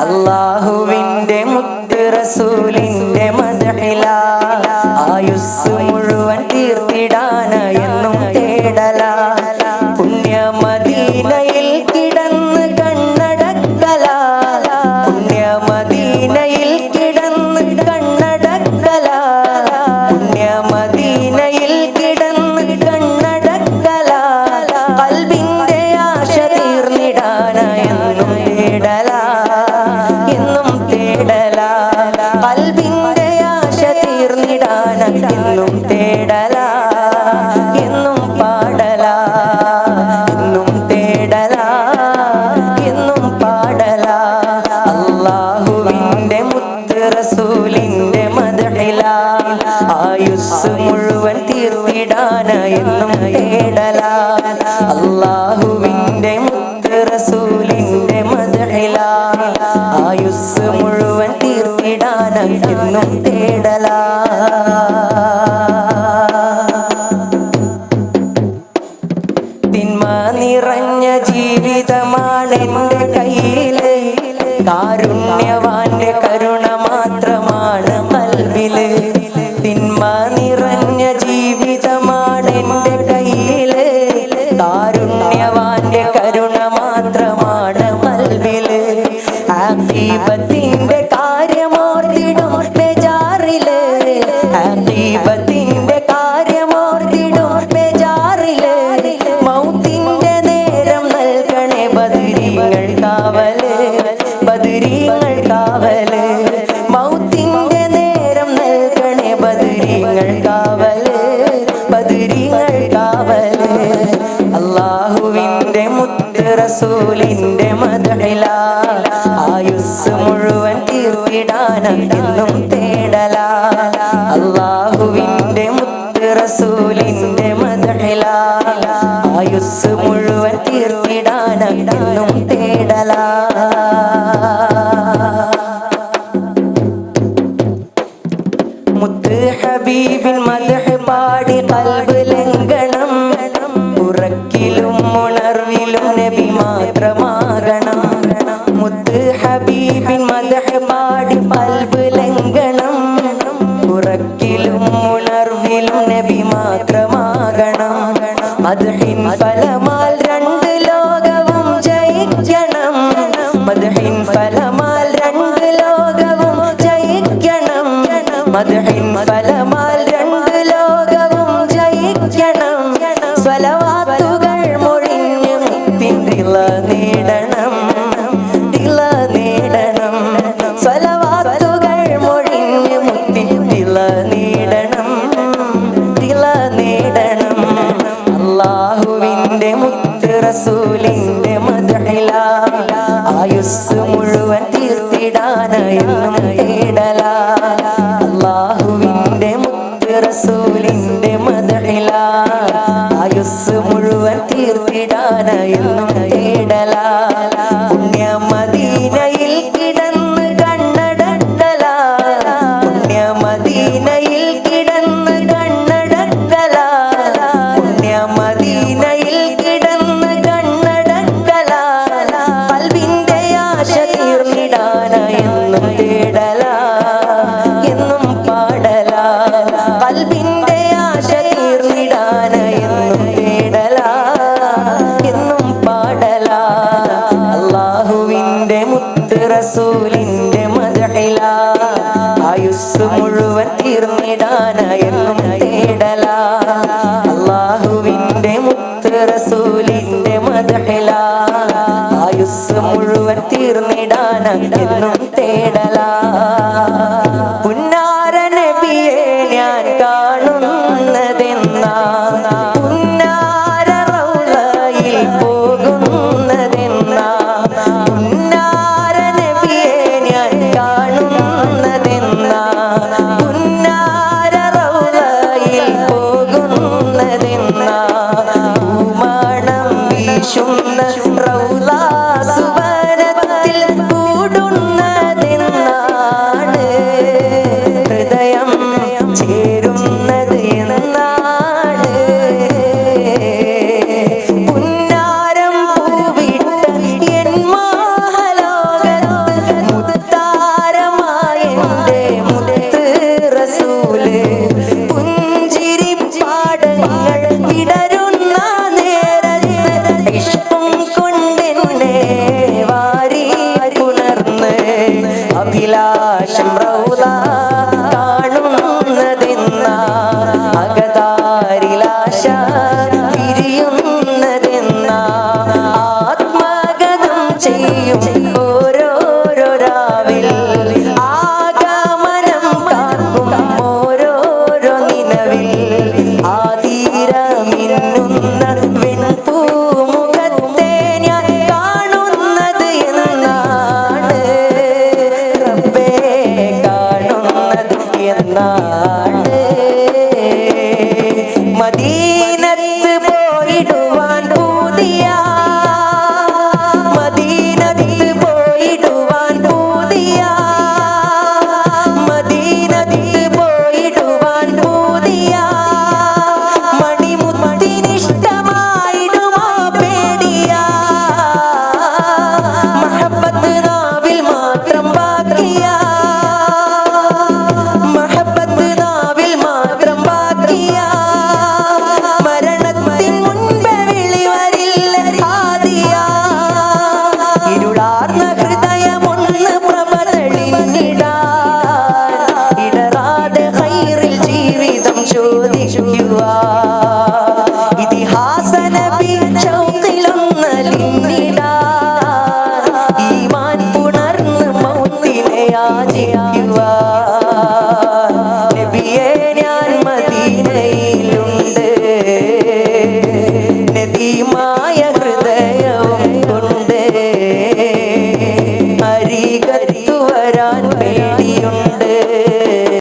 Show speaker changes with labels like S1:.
S1: അല്ലാഹുവിന്റെ മുത്ത് റസൂലിന്റെ മദ്ഹില ആയുസ് മുഴുവൻ തീർത്തിടാന എന്നും തേടല പുണ്യ മദീനയിൽ കിടന്ന് കണ്ണടക്കല പുണ്യ മദീനയിൽ കിടന്ന് കണ്ണടക്കല പുണ്യ മദീനയിൽ കിടന്ന് കണ്ണടക്കല ഖൽബിന്റെ ആശ തീർന്നിടാന എന്നും തേടല എന്നും തേടല ഖൽബിന്റെ ആശ തീർന്നിടാന എന്നും തേടല എന്നും പാടല എന്നും തേടല എന്നും പാടല അല്ലാഹുവിന്റെ മുത്ത് റസൂലിന്റെ മദ്ഹില ആയുസ് മുഴുവൻ തീർത്തിടാന എന്നും തേടല അല്ലാഹുവിന്റെ മുത്ത് റസൂലിന്റെ മദ്ഹില ആയുസ് മുഴുവൻ തീർത്തിടാന എന്നും തേടല തിന്മ നിറഞ്ഞ ജീവിതമാണ് എൻ്റെ കയ്യില് കാരുണ്യവാന്റെ കരുണ മാത്രമാണ് ഖൽബില് തിന്മ നിറഞ്ഞ ജീവിതമാണ് എൻ്റെ കയ്യില് കാരുണ്യവാന്റെ കരുണ മാത്രമാണ് ഖൽബില് ആഖിബത്തിന്റെ കാര്യമോർത്തിടും ബേജാറില് ആഖിബത്തിന്റെ കാര്യമോർത്തിടും ബേജാറില് മൗത്തിന്റെ നേരം നൽകണേ ബദരീങ്ങൾ കാവല് ബദരീങ്ങൾ കാവല് മൗത്തിന്റെ നേരം നൽകണേ ബദരീങ്ങൾ കാവല് ബദരീങ്ങൾ കാവല് അല്ലാഹുവിന്റെ മുത്ത് റസൂലിന്റെ മദ്ഹില ആയുസ് മുഴുവൻ തീർത്തിടാന എന്നും തേടല അല്ലാഹുവിന്റെ മുത്ത് റസൂലിന്റെ മദ്ഹില ആയുസ് മുഴുവൻ തീർത്തിടാന എന്നും തേടല മുത്ത് ഹബീബിൻ മദ്ഹ് പാടി ഖൽബ് ലംഘനം ഉറക്കിലും ഉണർവിലും നബി മാത്രമാകണം മുത്ത് ഹബീബിൻ മദ്ഹ് പാടി ഖൽബ് ലംഘനം ഉറക്കിലും ഉണർവിലും നബി മാത്രമാകണം മദ്ഹിൻ ഫലമാൽ രണ്ട് ലോകവും ജയിക്കണം മദ്ഹിൻ ഫലമാൽ രണ്ട് ലോകവും ജയിക്കണം മദ്ഹിൻ ഫലമാൽ രണ്ട് ലോകവും ജയിക്കണം സ്വലവാത്തുകൾ മൊഴിഞ്ഞു തിന്തില നേടണം തില നേടണം സ്വലവാത്തുകൾ മൊഴിഞ്ഞു തിന്തില നേടണം തില നേടണം അല്ലാഹുവിന്റെ മുത്ത് റസൂലിന്റെ മദ്ഹില ആയുസ് മുഴുവൻ തീർത്തിടാന എന്നും തേടല അല്ലാഹുവിന്റെ മുത്ത് റസൂലിന്റെ മദ്ഹില ആയുസ് മുഴുവൻ തീർത്തിടാന എന്നും തേടല പുണ്യ മദീനയിൽ കിടന്ന് കണ്ണടക്കല പുണ്യ മദീനയിൽ കിടന്ന് കണ്ണടക്കല പുണ്യ മദീനയിൽ കിടന്ന് കണ്ണടക്കല ഖൽബിന്റെ ആശ തീർന്നിടാന എന്നും തേടല എന്നും പാടല ഖൽബിന്റെ ആശ തീർന്നിടാന എന്നും തേടല എന്നും പാടല അല്ലാഹുവിന്റെ മുത്ത് റസൂലിന്റെ മദ്ഹില ആയുസ് മുഴുവൻ തീർന്നിടാന എന്നും തേടല അല്ലാഹുവിന്റെ മുത്ത് റസൂലിന്റെ മദ്ഹില ആയുസ് മുഴുവൻ തീർന്നിടാന എന്നും തേടല പുന്നാര നബിയെ ഞാൻ കാണുന്നതെന്നാ പുന്നാര റൗളയിൽ പോകുന്നതെന്നാ പുന്നാര നബിയെ ഞാൻ കാണുന്നതെന്നാ പുന്നാര റൗളയിൽ പോകുന്നതെന്നാ പൂമണം വീശുന്ന റൗള സുവനത്തിൽ കൂടുന്നതെന്നാണ് ഹാജി